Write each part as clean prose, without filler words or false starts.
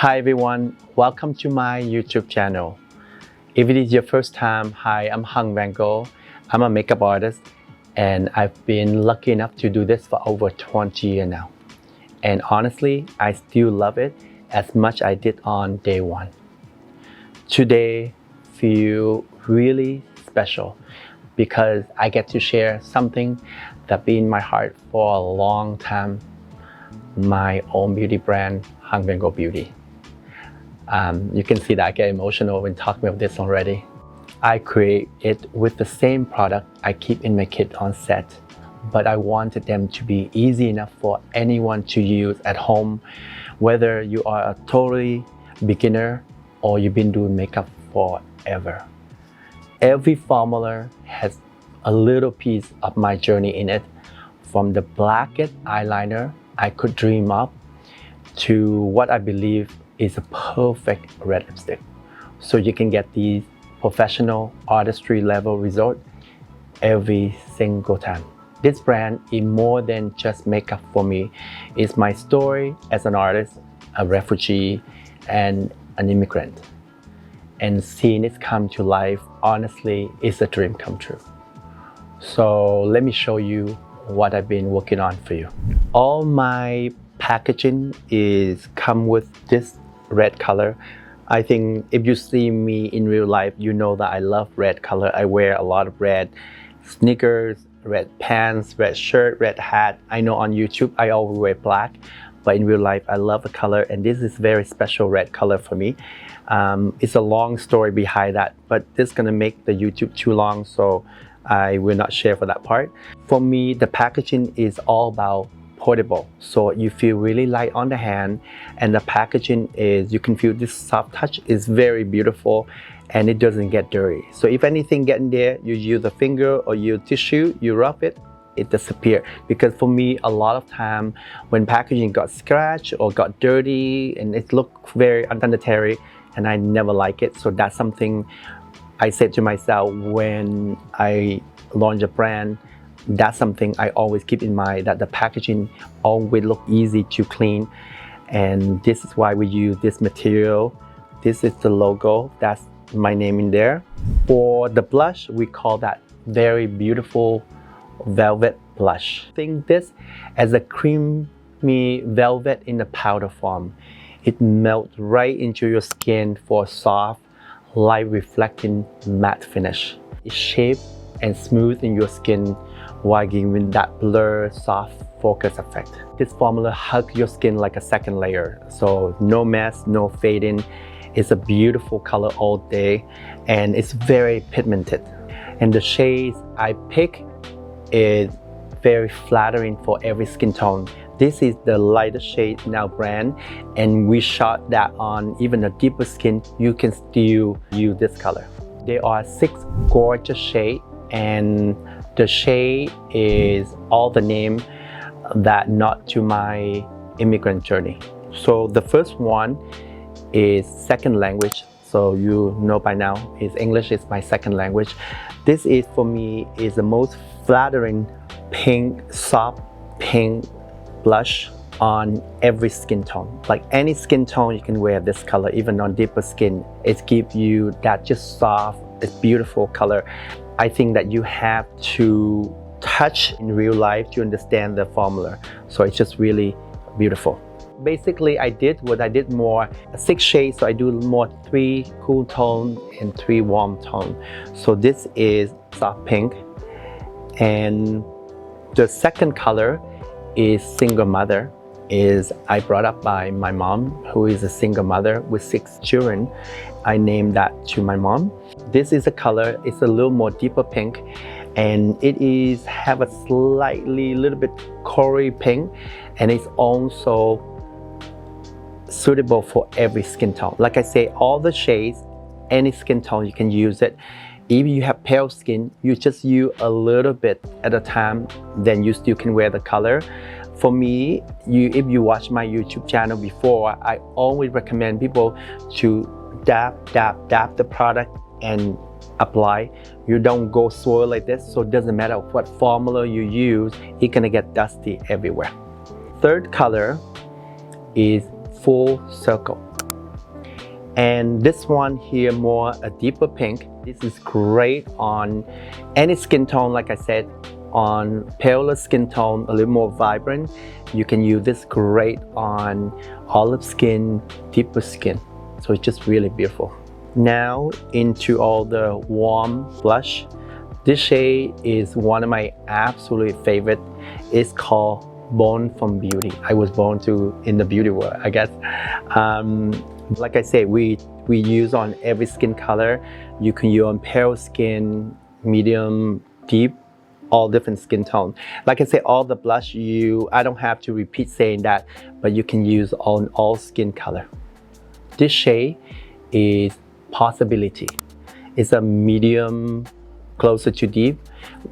Hi everyone, welcome to my YouTube channel. If it is your first time, hi, I'm Vanngo. I'm a makeup artist and I've been lucky enough to do this for over 20 years now. And honestly, I still love it as much I did on day one. Today feel really special because I get to share something that's been in my heart for a long time, my own beauty brand, Vanngo Beauty. You can see that I get emotional when talking about this already. I create it with the same product I keep in my kit on set, but I wanted them to be easy enough for anyone to use at home, whether you are a totally beginner or you've been doing makeup forever. Every formula has a little piece of my journey in it, from the blackest eyeliner I could dream up to what I believe is a perfect red lipstick. So you can get these professional artistry level result every single time. This brand is more than just makeup for me. It's my story as an artist, a refugee, and an immigrant. And seeing it come to life, honestly, is a dream come true. So let me show you what I've been working on for you. All my packaging is come with this red color. I think if you see me in real life, you know that I love red color. I wear a lot of red sneakers, red pants, red shirt, red hat. I know on YouTube I always wear black, but in real life I love the color, and this is very special red color for me. It's a long story behind that, but this is gonna make the YouTube too long, so I will not share for that part. For me, the packaging is all about portable, so you feel really light on the hand, and the packaging is, you can feel this soft touch is very beautiful, and it doesn't get dirty. So if anything get in there, you use a finger or use tissue, you rub it, it disappears. Because for me, a lot of time when packaging got scratched or got dirty and it looked very unsanitary, and I never like it. So that's something I said to myself when I launch a brand. That's something I always keep in mind, that the packaging always look easy to clean. And this is why we use this material. This is the logo, that's my name in there. For the blush, we call that very beautiful velvet blush. Think this as a creamy velvet in the powder form. It melts right into your skin for a soft, light reflecting matte finish. It's shaped and smooth in your skin while giving that blur, soft focus effect. This formula hugs your skin like a second layer, so no mess, no fading. It's a beautiful color all day, and it's very pigmented. And the shades I pick is very flattering for every skin tone. This is the lightest shade in our brand, and we shot that on even a deeper skin, you can still use this color. There are 6 gorgeous shades, and the shade is all the name that not to my immigrant journey. So the first one is second language. So you know by now is English is my second language. This is for me is the most flattering pink, soft pink blush on every skin tone. Like any skin tone, you can wear this color, even on deeper skin. It gives you that just soft, it's beautiful color. I think that you have to touch in real life to understand the formula. So it's just really beautiful. Basically, I did more 6 shades, so I do more 3 cool tone and 3 warm tone. So this is soft pink, and the second color is single mother. I brought up by my mom, who is a single mother with 6 children. I named that to my mom. This is a color, it's a little more deeper pink, and it is have a slightly little bit corally pink, and it's also suitable for every skin tone. Like I say, all the shades, any skin tone you can use it. If you have pale skin, you just use a little bit at a time, then you still can wear the color. For me, if you watch my YouTube channel before, I always recommend people to dab the product and apply. You don't go swirl like this, so it doesn't matter what formula you use, it's gonna get dusty everywhere. Third color is full circle. And this one here, more a deeper pink. This is great on any skin tone. Like I said, on paler skin tone, a little more vibrant, you can use this great on olive skin, deeper skin. So it's just really beautiful. Now into all the warm blush. This shade is one of my absolute favorite. It's called Born from Beauty. I was born in the beauty world, I guess. Like I said, we use on every skin color. You can use on pale skin, medium, deep, all different skin tone. Like I said, all the blush I don't have to repeat saying that, but you can use on all skin color. This shade is Possibility. It's a medium, closer to deep,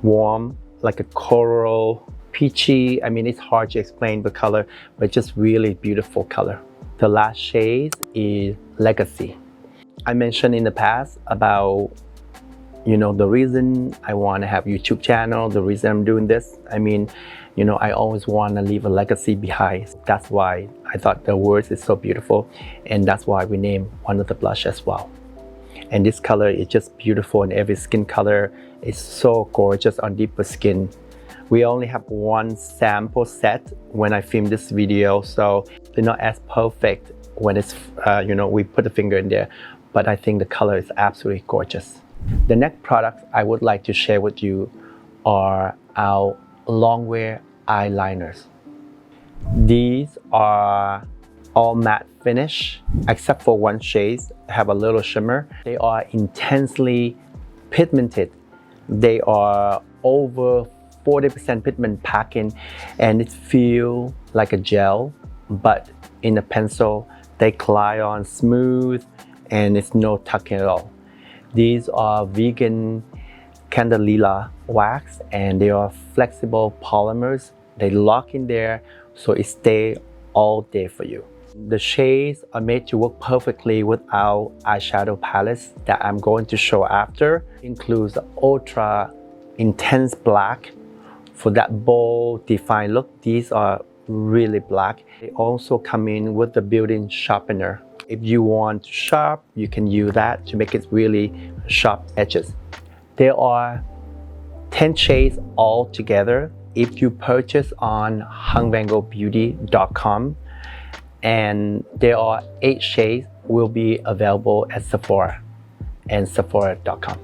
warm, like a coral, peachy. I mean, it's hard to explain the color, but just really beautiful color. The last shade is Legacy. I mentioned in the past about the reason I want to have YouTube channel, the reason I'm doing this. I mean, I always want to leave a legacy behind. That's why I thought the words is so beautiful, and that's why we named one of the blush as well. And this color is just beautiful in every skin color. It's so gorgeous on deeper skin. We only have one sample set when I filmed this video, so they're not as perfect when it's we put the finger in there, but I think the color is absolutely gorgeous. The next products I would like to share with you are our Longwear eyeliners. These are all matte finish, except for one shade have a little shimmer. They are intensely pigmented. They are over 40% pigment packing, and it feels like a gel, but in a pencil, they glide on smooth, and it's no tucking at all. These are vegan candelilla wax, and they are flexible polymers. They lock in there, so it stays all day for you. The shades are made to work perfectly with our eyeshadow palettes that I'm going to show after. Includes ultra intense black for that bold, defined look. These are really black. They also come in with the built-in sharpener. If you want sharp, you can use that to make it really sharp edges. There are 10 shades all together if you purchase on vanngobeauty.com, and there are 8 shades will be available at Sephora and Sephora.com.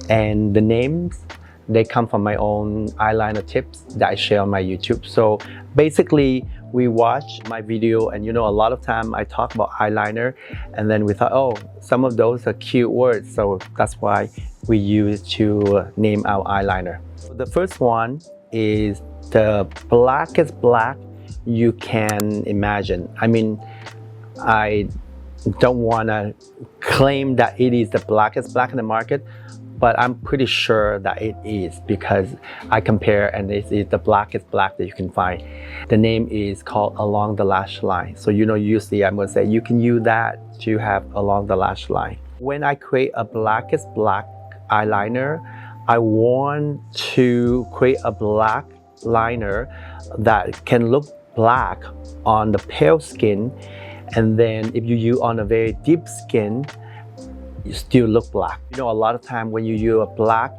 And the names, they come from my own eyeliner tips that I share on my YouTube. So basically, we watch my video, and a lot of time I talk about eyeliner, and then we thought, oh, some of those are cute words, so that's why we use to name our eyeliner. The first one is the blackest black you can imagine. I mean, I don't want to claim that it is the blackest black in the market, but I'm pretty sure that it is, because I compare and it is the blackest black that you can find. The name is called Along the Lash Line. So usually I'm going to say you can use that to have along the lash line. When I create a blackest black eyeliner, I want to create a black liner that can look black on the pale skin, and then if you use on a very deep skin, you still look black. A lot of time when you use a black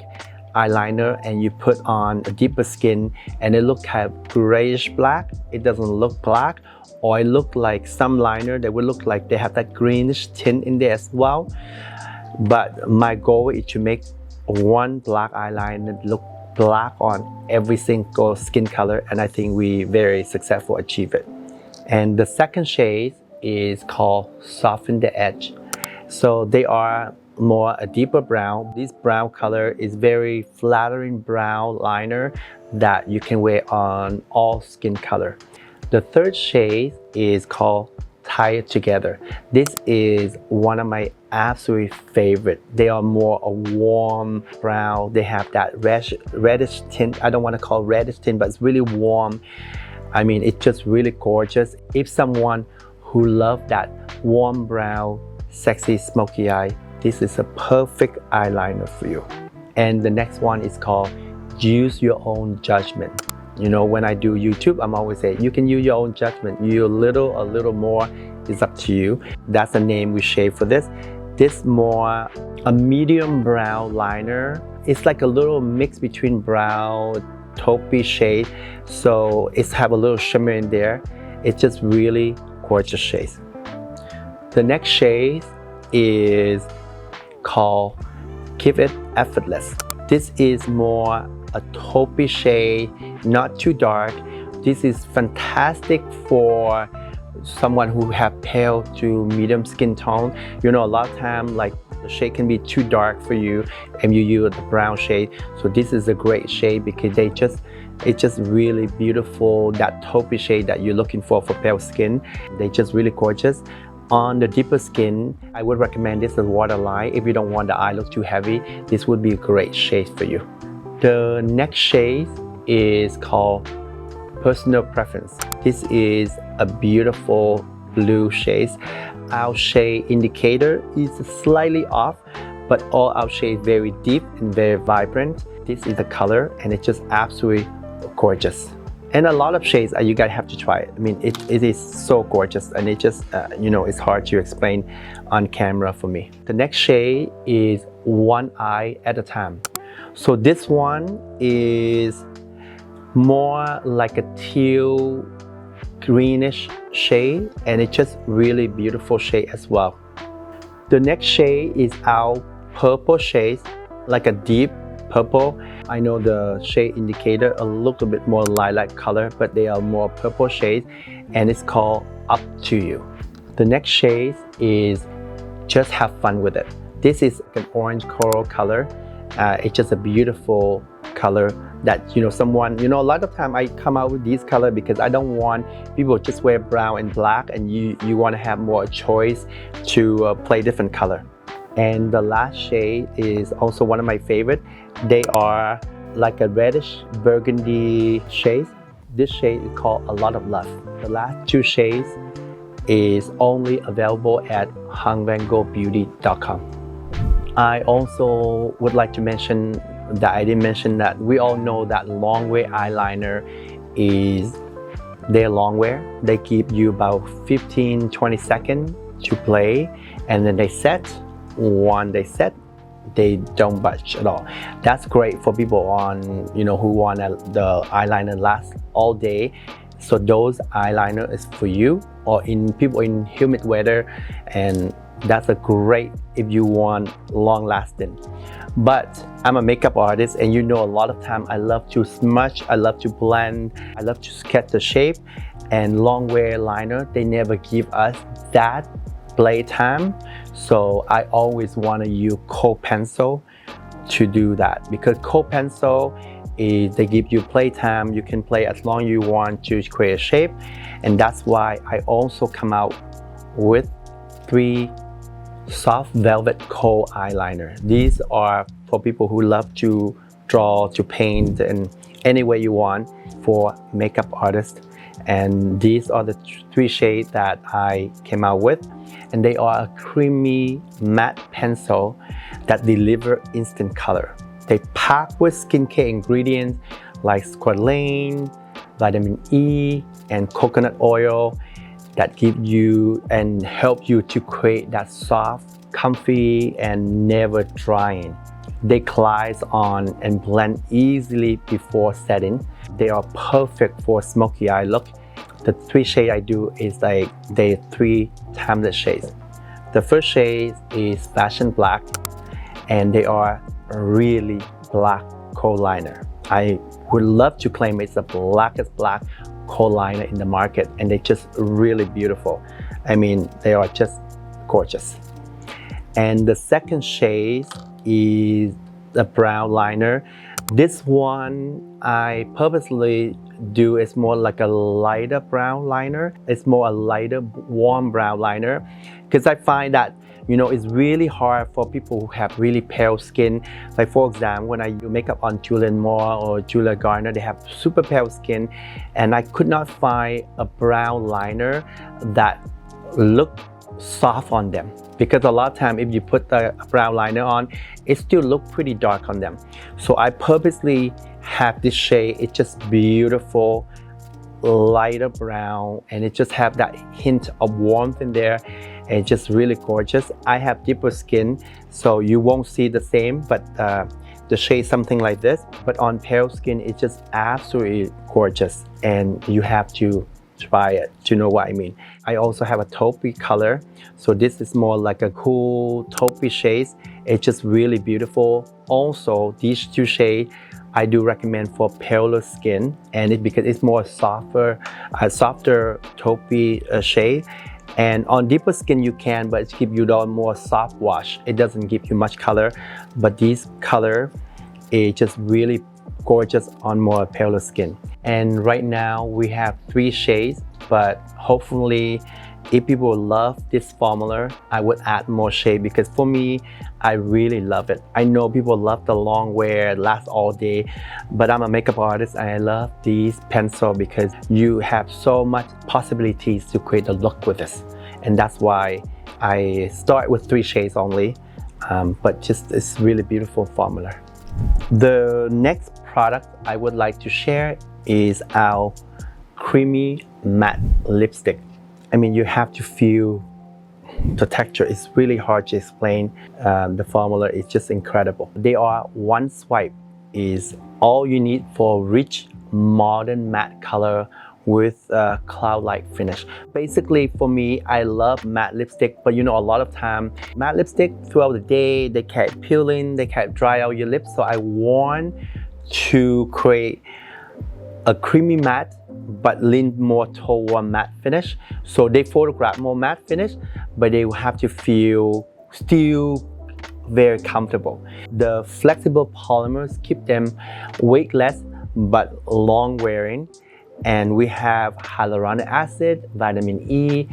eyeliner and you put on a deeper skin and it look kind of grayish black, it doesn't look black, or it look like some liner that would look like they have that greenish tint in there as well. But my goal is to make one black eyeliner look black on every single skin color, and I think we very successful achieve it. And the second shade is called Soften the Edge. So they are more a deeper brown. This brown color is very flattering brown liner that you can wear on all skin color. The third shade is called Tie It Together. This is one of my absolute favorite. They are more a warm brown. They have that reddish tint. I don't want to call reddish tint, but it's really warm. I mean, it's just really gorgeous. If someone who love that warm brown, sexy smoky eye, this is a perfect eyeliner for you. And the next one is called Use Your Own Judgment. When I do YouTube, I'm always saying you can use your own judgment. You a little more It's up to you. That's the name we shade for this. This more a medium brown liner. It's like a little mix between brown, taupey shade. So it's have a little shimmer in there. It's just really gorgeous shades. The next shade is called Keep It Effortless. This is more a taupey shade, not too dark. This is fantastic for someone who have pale to medium skin tone. You know, a lot of time like the shade can be too dark for you and you use the brown shade. So this is a great shade because it's just really beautiful, that taupey shade that you're looking for pale skin. They're just really gorgeous. On the deeper skin, I would recommend this as waterline. If you don't want the eye look too heavy, this would be a great shade for you. The next shade is called Personal Preference. This is a beautiful blue shade. Our shade indicator is slightly off, but all our shades very deep and very vibrant. This is the color and it's just absolutely gorgeous. And a lot of shades you guys have to try it. I mean, it is so gorgeous and it just, you know, it's hard to explain on camera for me. The next shade is One Eye at a Time. So this one is more like a teal greenish shade and it's just really beautiful shade as well. The next shade is our purple shade, like a deep purple. I know the shade indicator a little bit more lilac color, but they are more purple shades and it's called Up to You. The next shade is Just Have Fun with It. This is an orange coral color. It's just a beautiful color that, you know, someone, you know, a lot of time I come out with these color because I don't want people just wear brown and black and you want to have more choice to play different color. And the last shade is also one of my favorite. They are like a reddish burgundy shade. This shade is called A Lot of Love. The last two shades is only available at hungvangobeauty.com. I also would like to mention that I didn't mention that we all know that Longwear eyeliner is their Longwear. They give you about 15-20 seconds to play and then they set. Once they set, they don't budge at all. That's great for people on, you know, who want the eyeliner last all day. So those eyeliner is for you, or in people in humid weather, and that's a great if you want long lasting. But I'm a makeup artist and you know a lot of time I love to smudge, I love to blend, I love to sketch the shape, and Longwear liner, they never give us that blade time. So I always want to use kohl pencil to do that because kohl pencil is they give you play time. You can play as long as you want to create a shape, and that's why I also come out with 3 soft velvet kohl eyeliner. These are for people who love to draw, to paint, and any way you want for makeup artists. And these are the 3 shades that I came out with, and they are a creamy matte pencil that deliver instant color. They pack with skincare ingredients like squalane, vitamin E, and coconut oil that give you and help you to create that soft, comfy, and never drying. They glide on and blend easily before setting. They are perfect for smoky eye look. The 3 shades I do is like the 3 timeless shades. The first shade is Fashion Black, and they are really black kohl liner. I would love to claim it's the blackest black kohl liner in the market, and they're just really beautiful. I mean, they are just gorgeous. And the second shade is the brown liner. This one I purposely do is more like a lighter brown liner. It's more a lighter warm brown liner because I find that, you know, it's really hard for people who have really pale skin. Like for example, when I do makeup on Julianne Moore or Julia Garner, they have super pale skin, and I could not find a brown liner that looked soft on them, because a lot of time if you put the brown liner on, it still looks pretty dark on them. So I purposely have this shade. It's just beautiful lighter brown, and it just have that hint of warmth in there, and it's just really gorgeous. I have deeper skin, so you won't see the same, but the shade something like this, but on pale skin it's just absolutely gorgeous, and you have to try it to know what I mean. I also have a taupey color, so this is more like a cool taupey shades. It's just really beautiful. Also, these two shades I do recommend for paler skin, and because it's more softer taupey shade. And on deeper skin you can, but it gives you the more soft wash. It doesn't give you much color, but this color is just really gorgeous on more paler skin. And right now we have 3 shades, but hopefully if people love this formula, I would add more shade, because for me, I really love it. I know people love the Longwear, last all day, but I'm a makeup artist and I love these pencil because you have so much possibilities to create a look with this. And that's why I start with 3 shades only, but just it's really beautiful formula. The next product I would like to share is our creamy matte lipstick. I mean, you have to feel the texture. It's really hard to explain. The formula is just incredible. They are one swipe is all you need for rich modern matte color with a cloud-like finish. Basically for me, I love matte lipstick, but you know, a lot of time matte lipstick throughout the day, they keep peeling, they keep dry out your lips. So I want to create a creamy matte but lean more toward matte finish. So they photograph more matte finish, but they will have to feel still very comfortable. The flexible polymers keep them weightless but long wearing. And we have hyaluronic acid, vitamin E,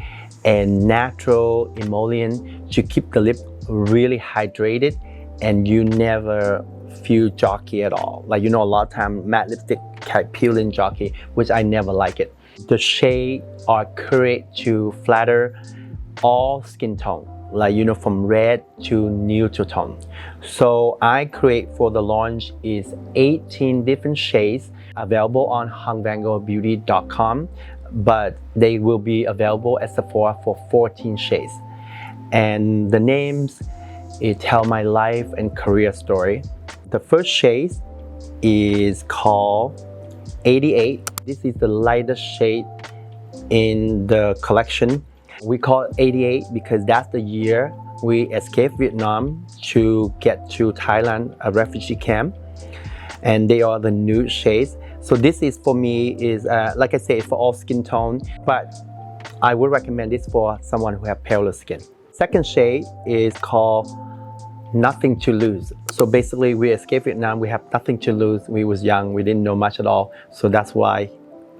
and natural emollient to keep the lip really hydrated, and you never feel jockey at all. Like, you know, a lot of time matte lipstick can peel in jockey, which I never like it. The shades are created to flatter all skin tone, like, you know, from red to neutral tone. So I create for the launch is 18 different shades available on vanngobeauty.com, but they will be available at Sephora for 14 shades. And the names tell my life and career story. The first shade is called 88. This is the lightest shade in the collection. We call it 88 because that's the year we escaped Vietnam to get to Thailand, a refugee camp. And they are the nude shades. So this is for me is, like I say, for all skin tone, but I would recommend this for someone who have paler skin. Second shade is called Nothing to Lose. So basically we escaped Vietnam, we have nothing to lose. We was young, we didn't know much at all. So that's why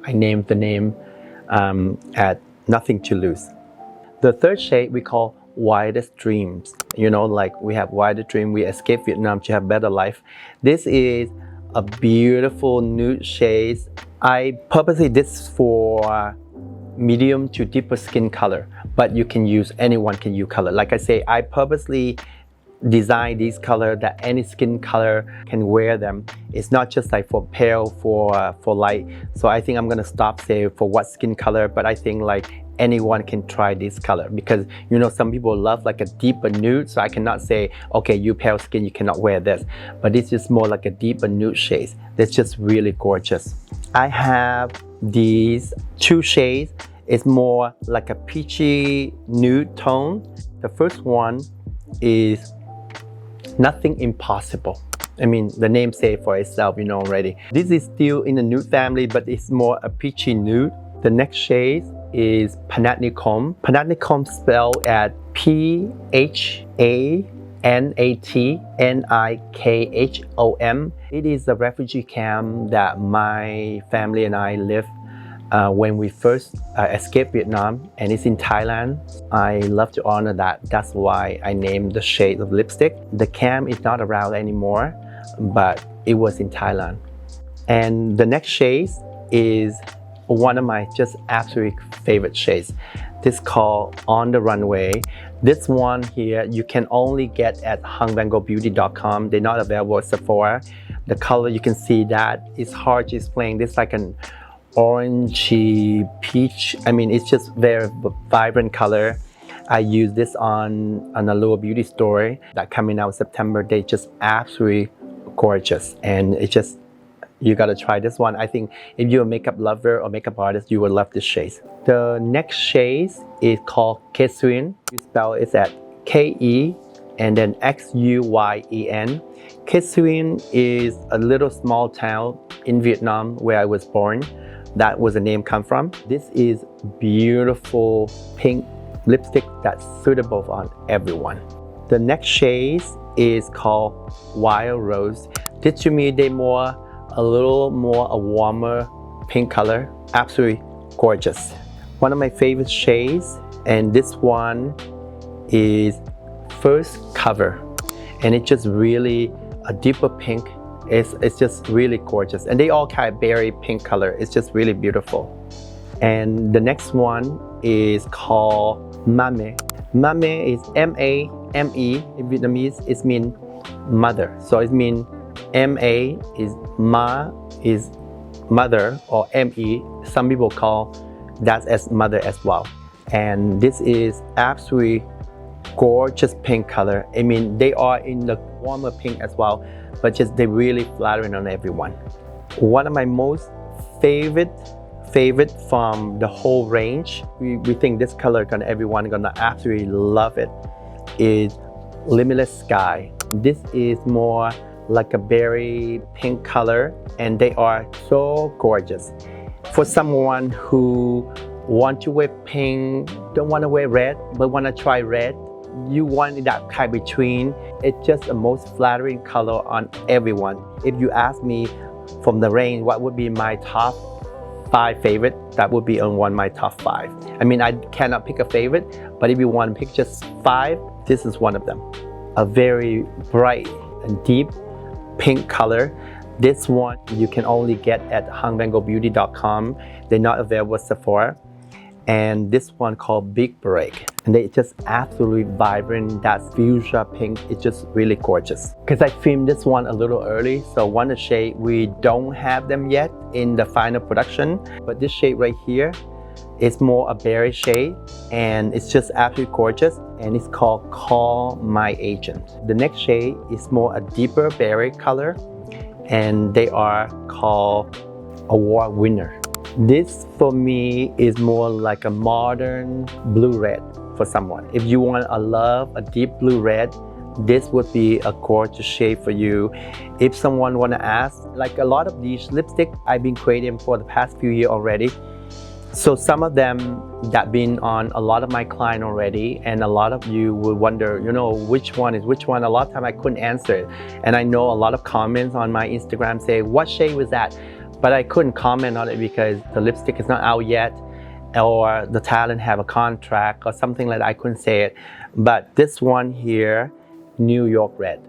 I named the name at Nothing to Lose. The third shade we call Wildest Dreams. You know, like we have wildest dream, we escaped Vietnam to have better life. This is a beautiful nude shades. I purposely this for medium to deeper skin color, but you can use, anyone can use color. Like I say, I purposely design these color that any skin color can wear them. It's not just like for pale, for light. So I think I'm gonna stop say for what skin color, but I think like anyone can try this color, because you know some people love like a deeper nude, so I cannot say okay, you pale skin you cannot wear this, but this is more like a deeper nude shades. That's just really gorgeous. I have these 2 shades. It's more like a peachy nude tone. The first one is Nothing Impossible. I mean, the name say for itself, you know already. This is still in the nude family, but it's more a peachy nude. The next shade is Panatnikom. Panatnikom spelled at P-H-A-N-A-T-N-I-K-H-O-M. It is a refugee camp that my family and I lived when we first escaped Vietnam, and it's in Thailand. I love to honor that. That's why I named the shade of lipstick. The camp is not around anymore, but it was in Thailand. And the next shade is one of my just absolute favorite shades. This called On the Runway. This one here you can only get at vanngobeauty.com. They're not available at Sephora. The color you can see that it's hard to explain. This like an orangey peach. I mean, it's just very vibrant color. I use this on a Allure Beauty store that coming out September. They just absolutely gorgeous, and it's just, you gotta try this one. I think if you're a makeup lover or makeup artist, you will love this shade. The next shade is called Kesuyen. You spell it at K-E and then X-U-Y-E-N. Kesuyen is a little small town in Vietnam where I was born. That was the name come from. This is beautiful pink lipstick that's suitable on everyone. The next shade is called Wild Rose. This to me, they a little more a warmer pink color. Absolutely gorgeous. One of my favorite shades, and this one is First Cover, and it's just really a deeper pink. It's just really gorgeous, and they all kind of berry pink color. It's just really beautiful. And the next one is called Mame. Mame is M-A-M-E. In Vietnamese, it means mother. So it means M-A is Ma is mother, or M-E. Some people call that as mother as well. And this is absolutely gorgeous pink color. I mean, they are in the warmer pink as well, but just they really flattering on everyone. One of my most favorite from the whole range, we think this color everyone gonna absolutely love it, is Limitless Sky. This is more like a berry pink color, and they are so gorgeous. For someone who want to wear pink, don't want to wear red, but want to try red, you want that kind between. It's just the most flattering color on everyone. If you ask me from the range, what would be my top 5 favorite, that would be on my top 5. I mean, I cannot pick a favorite, but if you want to pick just 5, this is one of them. A very bright and deep pink color. This one you can only get at vanngobeauty.com. They're not available at Sephora. And this one called Big Break, and they just absolutely vibrant. That fuchsia pink, it's just really gorgeous. Because I filmed this one a little early, so one of the shade we don't have them yet in the final production, but this shade right here is more a berry shade, and it's just absolutely gorgeous, and it's called Call My Agent. The next shade is more a deeper berry color, and they are called Award Winner. This for me is more like a modern blue-red for someone. If you want a deep blue-red, this would be a gorgeous shade for you. If someone want to ask, like a lot of these lipstick I've been creating for the past few years already. So some of them that been on a lot of my client already, and a lot of you will wonder, which one is which one. A lot of time I couldn't answer it. And I know a lot of comments on my Instagram say, what shade was that? But I couldn't comment on it because the lipstick is not out yet, or the talent have a contract or something like that. I couldn't say it. But this one here, New York Red.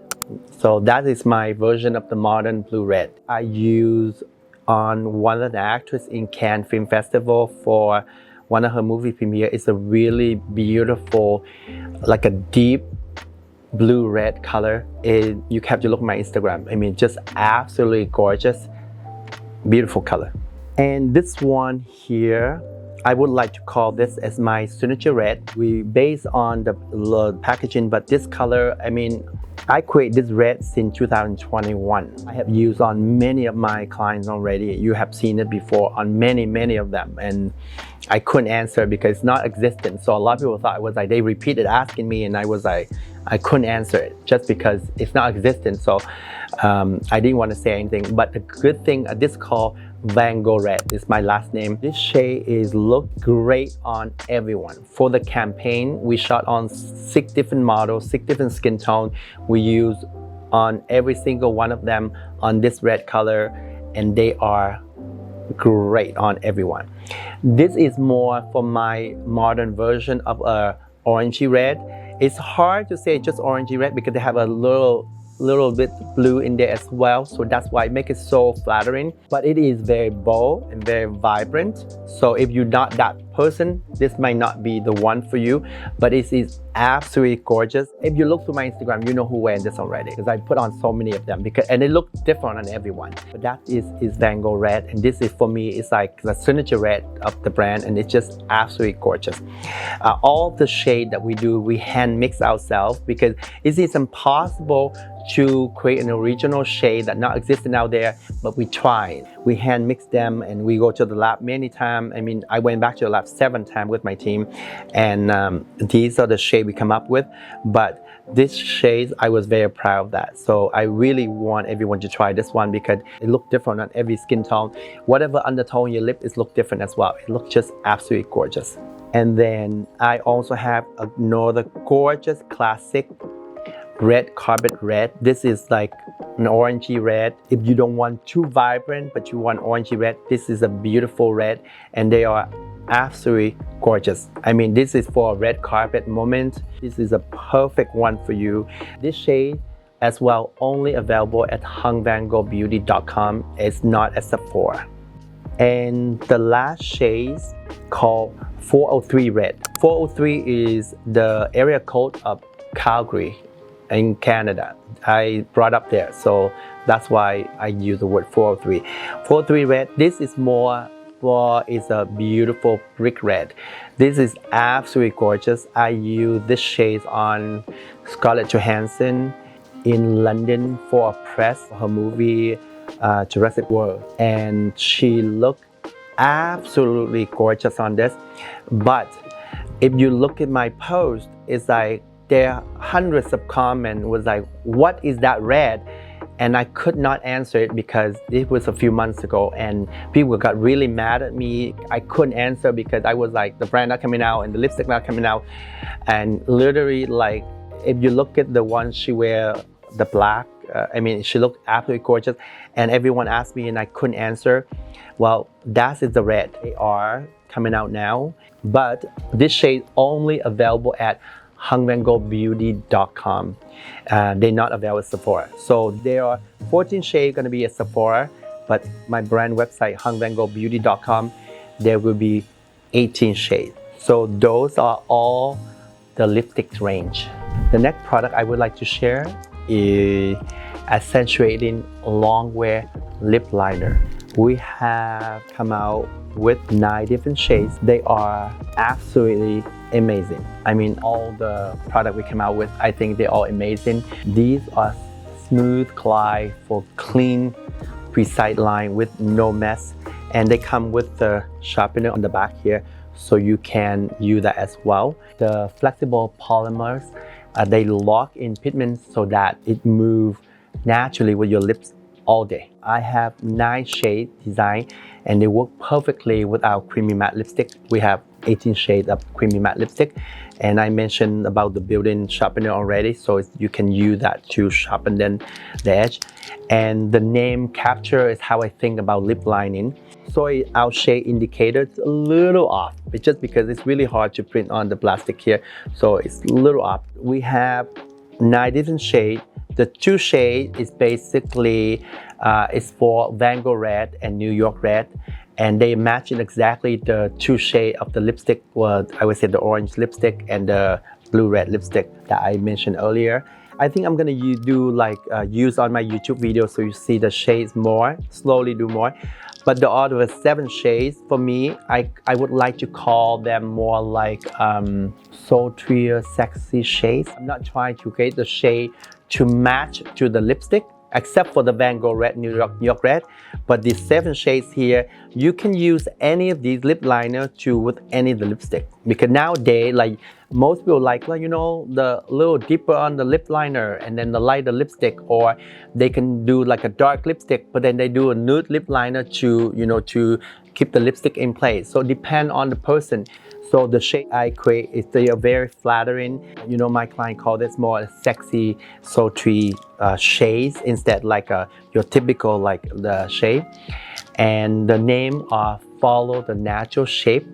So that is my version of the modern blue red. I use on one of the actresses in Cannes Film Festival for one of her movie premiere. It's a really beautiful, like a deep blue-red color. You have to look at my Instagram. I mean, just absolutely gorgeous. Beautiful color. And this one here, I would like to call this as my signature red. We based on the packaging, but this color, I mean, I create this red since 2021. I have used on many of my clients already. You have seen it before on many of them, and I couldn't answer because it's not existent. So a lot of people thought it was like they repeated asking me, and I was like, I couldn't answer it just because it's not existent. So I didn't want to say anything. But the good thing, this is called Vanngo Red. It's my last name. This shade look great on everyone. For the campaign, we shot on 6 different models, 6 different skin tones. We use on every single one of them on this red color, and they are great on everyone. This is more for my modern version of a orangey red. It's hard to say just orangey red because they have a little bit blue in there as well, so that's why it makes it so flattering. But it is very bold and very vibrant, so if you're not that person, this might not be the one for you, but it is absolutely gorgeous. If you look through my Instagram, you know who wearing this already because I put on so many of them and they look different on everyone. But that is Vanngo red, and this is for me, it's like the signature red of the brand, and it's just absolutely gorgeous. All the shade that we do, we hand mix ourselves because it is impossible to create an original shade that not existing out there, but we try. We hand mix them and we go to the lab many times. I mean, I went back to the lab 7 times with my team, and these are the shade we come up with. But this shade, I was very proud of that. So I really want everyone to try this one because it looks different on every skin tone. Whatever undertone your lip is look different as well. It looks just absolutely gorgeous. And then I also have another gorgeous classic red carpet red. This is like an orangey red. If you don't want too vibrant but you want orangey red, this is a beautiful red, and they are absolutely gorgeous. I mean, this is for a red carpet moment. This is a perfect one for you. This shade as well only available at hungvangobeauty.com. It's not at Sephora. And the last shade called 403 red. 403 is the area code of Calgary in Canada. I brought up there, so that's why I use the word 403. 403 red, this is more for, it's a beautiful brick red. This is absolutely gorgeous. I use this shade on Scarlett Johansson in London for a press for her movie Jurassic World, and she looked absolutely gorgeous on this. But if you look at my post, it's like there are hundreds of comments was like, what is that red? And I could not answer it because it was a few months ago and people got really mad at me. I couldn't answer because I was like, the brand not coming out and the lipstick not coming out. And literally, like, if you look at the one she wear, the black, I mean, she looked absolutely gorgeous, and everyone asked me and I couldn't answer. Well, that is the red. They are coming out now, but this shade only available at hungvangobeauty.com. They're not available at Sephora. So there are 14 shades going to be at Sephora, but my brand website, hungvangobeauty.com, there will be 18 shades. So those are all the lipstick range. The next product I would like to share is Accentuating Longwear Lip Liner. We have come out with 9 different shades. They are absolutely amazing. I mean, all the product we come out with, I think they're all amazing. These are smooth glide for clean, precise line with no mess. And they come with the sharpener on the back here, so you can use that as well. The flexible polymers, they lock in pigments so that it moves naturally with your lips all day. I have 9 shades designed and they work perfectly with our creamy matte lipstick. We have 18 shades of creamy matte lipstick, and I mentioned about the built-in sharpener already, so you can use that to sharpen then the edge. And the name capture is how I think about lip lining. So our shade indicator is a little off. It's just because it's really hard to print on the plastic here, so it's a little off. We have 9 different shades. The 2 shades is basically is for Vanngo red and New York red, and they match in exactly the 2 shades of the lipstick. Well, I would say the orange lipstick and the blue red lipstick that I mentioned earlier. I think I'm gonna do like use on my YouTube video so you see the shades more, slowly do more. But the other 7 shades, for me, I would like to call them more like sultry, sexy shades. I'm not trying to create the shade to match to the lipstick, except for the Vanngo red, New York red. But these 7 shades here, you can use any of these lip liner to with any of the lipstick. Because nowadays, like most people like, you know, the little deeper on the lip liner and then the lighter lipstick, or they can do like a dark lipstick, but then they do a nude lip liner to, you know, to keep the lipstick in place. So it depends on the person. So the shade I create is they are very flattering. You know, my client call this more sexy, sultry shades instead like your typical like the shade. And the name are follow the natural shape,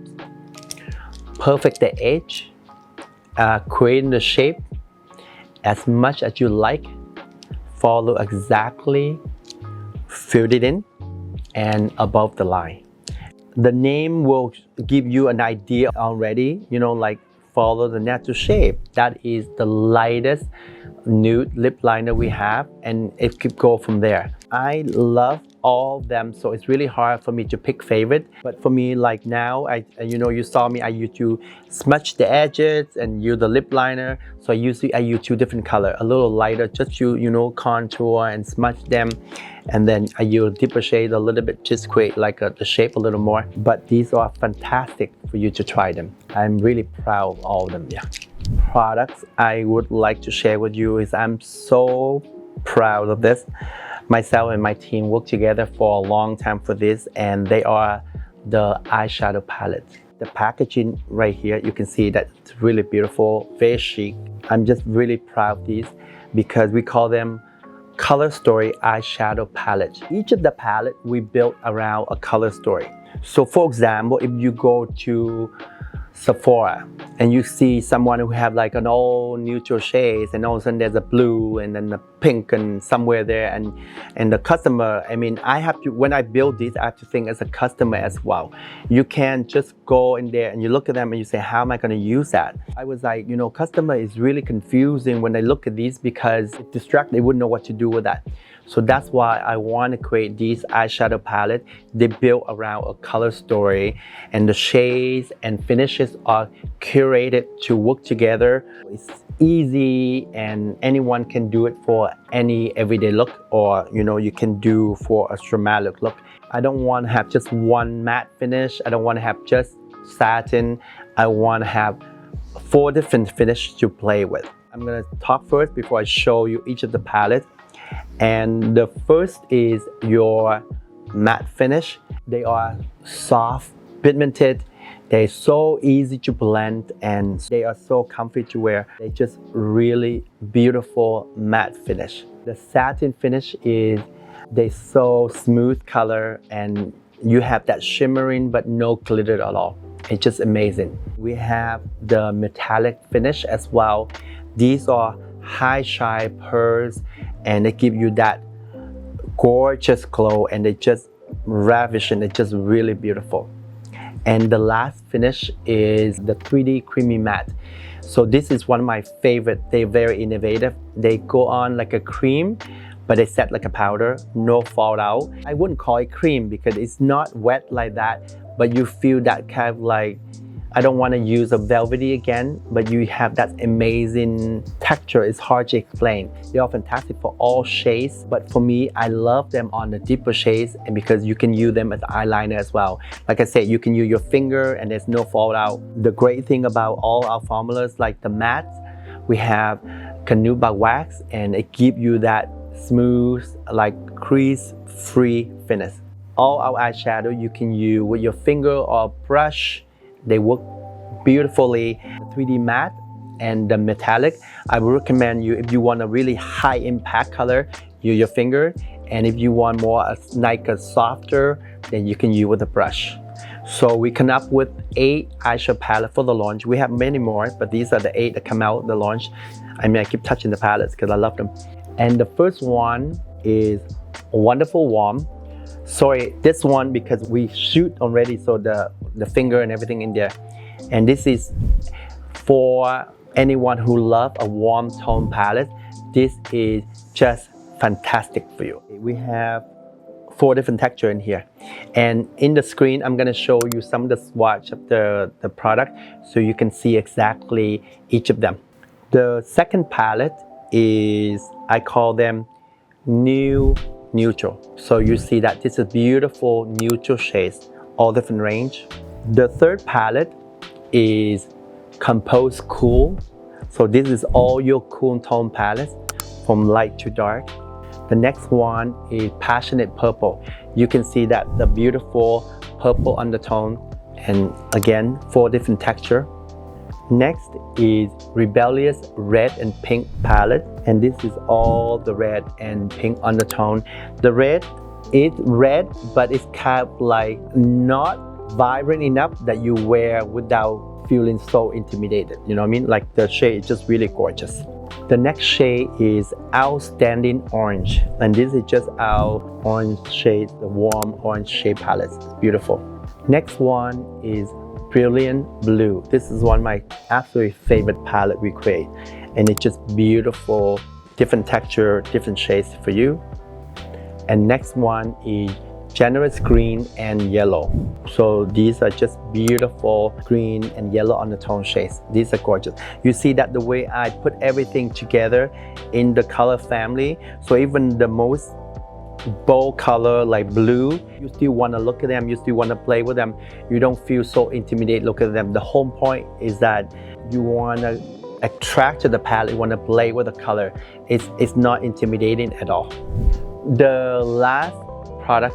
perfect the edge, creating the shape as much as you like, follow exactly, fill it in, and above the line. The name will give you an idea already, like follow the natural shape. That is the lightest nude lip liner we have, and it could go from there. I love all of them, so it's really hard for me to pick favorite. But for me, like now, you saw me, I used to smudge the edges and use the lip liner. So I use two different color, a little lighter, just to contour and smudge them, and then I use deeper shade a little bit, just create like the shape a little more. But these are fantastic for you to try them. I'm really proud of all of them. Yeah. Products I would like to share with you is I'm so proud of this. Myself and my team worked together for a long time for this, and they are the eyeshadow palette. The packaging right here, you can see that it's really beautiful, very chic. I'm just really proud of these because we call them color story eyeshadow palette. Each of the palette we built around a color story. So for example, if you go to Sephora and you see someone who have like an all neutral shades, and all of a sudden there's a blue and then a pink and somewhere there, and the customer, I have to, when I build these, I have to think as a customer as well. You can't just go in there and you look at them and you say, how am I going to use that? I was like, customer is really confusing when they look at these because it distracts, they wouldn't know what to do with that. So that's why I want to create these eyeshadow palette. They built around a color story, and the shades and finishes are curated to work together. It's easy and anyone can do it for any everyday look, or you can do for a dramatic look. I don't want to have just one matte finish. I don't want to have just satin. I want to have 4 different finishes to play with. I'm going to talk first before I show you each of the palettes. And the first is your matte finish. They are soft, pigmented. They're so easy to blend and they are so comfy to wear. They're just really beautiful matte finish. The satin finish is they're so smooth color and you have that shimmering but no glitter at all. It's just amazing. We have the metallic finish as well. These are high shine pearls and they give you that gorgeous glow and they just ravish and it's just really beautiful. And the last finish is the 3D creamy matte. So this is one of my favorite. They're very innovative. They go on like a cream, but they set like a powder, no fallout. I wouldn't call it cream because it's not wet like that, but you feel that kind of like, I don't want to use a velvety again, but you have that amazing texture. It's hard to explain. They are fantastic for all shades, but for me, I love them on the deeper shades and because you can use them as eyeliner as well. Like I said, you can use your finger and there's no fallout. The great thing about all our formulas, like the mattes, we have Canuba wax and it gives you that smooth, like crease-free finish. All our eyeshadow you can use with your finger or brush. They work beautifully. The 3D matte and the metallic, I would recommend you if you want a really high impact color, use your finger. And if you want more like a softer, then you can use with a brush. So we come up with 8 eyeshadow palette for the launch. We have many more, but these are the 8 that come out the launch. I keep touching the palettes because I love them. And the first one is Wonderful Warm. Sorry, this one because we shoot already, so the finger and everything in there. And this is for anyone who loves a warm tone palette. This is just fantastic for you. We have 4 different textures in here. And in the screen, I'm gonna show you some of the swatch of the product so you can see exactly each of them. The second palette is, I call them New Neutral. So you see that this is beautiful neutral shades, all different range. The third palette is Compose Cool. So this is all your cool tone palettes from light to dark. The next one is Passionate Purple. You can see that the beautiful purple undertone and again 4 different texture. Next is Rebellious Red and Pink palette, and this is all the red and pink undertone. The red is red, but it's kind of like not vibrant enough that you wear without feeling so intimidated. You know what I mean? Like the shade is just really gorgeous. The next shade is Outstanding Orange, and this is just our orange shade, the warm orange shade palette. It's beautiful. Next one is Brilliant Blue. This is one of my absolutely favorite palette we create, and it's just beautiful, different texture, different shades for you. And next one is Generous Green and Yellow. So these are just beautiful green and yellow undertone shades. These are gorgeous. You see that the way I put everything together in the color family, so even the most bold color like blue, you still want to look at them, you still want to play with them. You don't feel so intimidated looking at them. The whole point is that you want to attract to the palette, you want to play with the color. It's not intimidating at all. The last product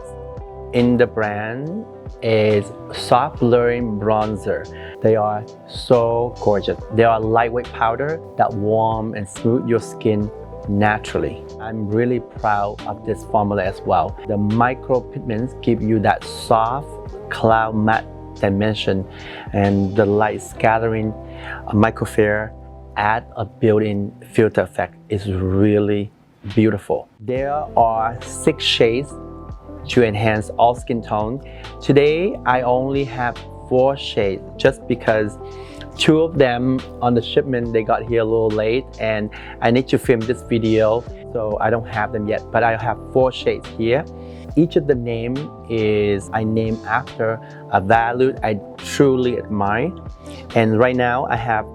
in the brand is Soft Blurring Bronzer. They are so gorgeous. They are lightweight powder that warm and smooth your skin naturally. I'm really proud of this formula as well. The micro pigments give you that soft cloud matte dimension, and the light scattering microsphere add a built-in filter effect. Is really beautiful. There are 6 shades to enhance all skin tone. Today I only have 4 shades just because 2 of them on the shipment, they got here a little late and I need to film this video, so I don't have them yet, but I have 4 shades here. Each of the name is I named after a value I truly admire, and right now I have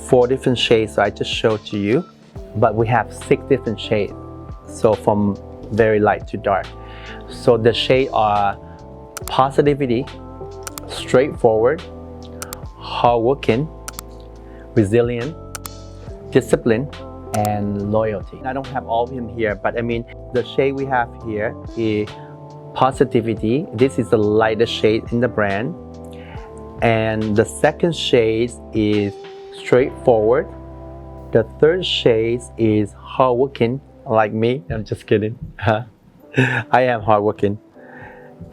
4 different shades, so I just showed to you, but we have 6 different shades, so from very light to dark. So the shades are Positivity, Straightforward, Hardworking, Resilient, Discipline, and Loyalty. I don't have all of them here, but I mean the shade we have here is Positivity. This is the lightest shade in the brand, and the second shade is Straightforward. The third shade is Hardworking, like me. I'm just kidding. I am hardworking.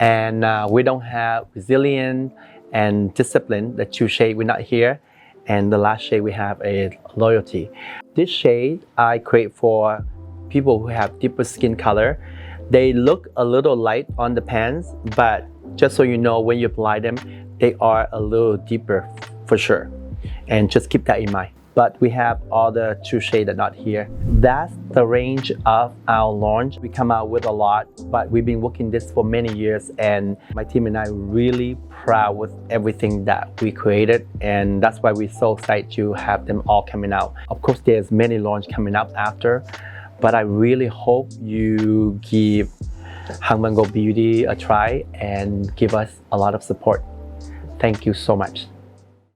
And we don't have Resilient and Discipline. The 2 shades we're not here. And the last shade we have is Loyalty. This shade I create for people who have deeper skin color. They look a little light on the pans, but just so you know, when you apply them, they are a little deeper for sure. And just keep that in mind. But we have all the 2 shades that are not here. That's the range of our launch. We come out with a lot, but we've been working this for many years, and my team and I are really proud with everything that we created, and that's why we're so excited to have them all coming out. Of course, there's many launch coming up after, but I really hope you give Vanngo Beauty a try and give us a lot of support. Thank you so much.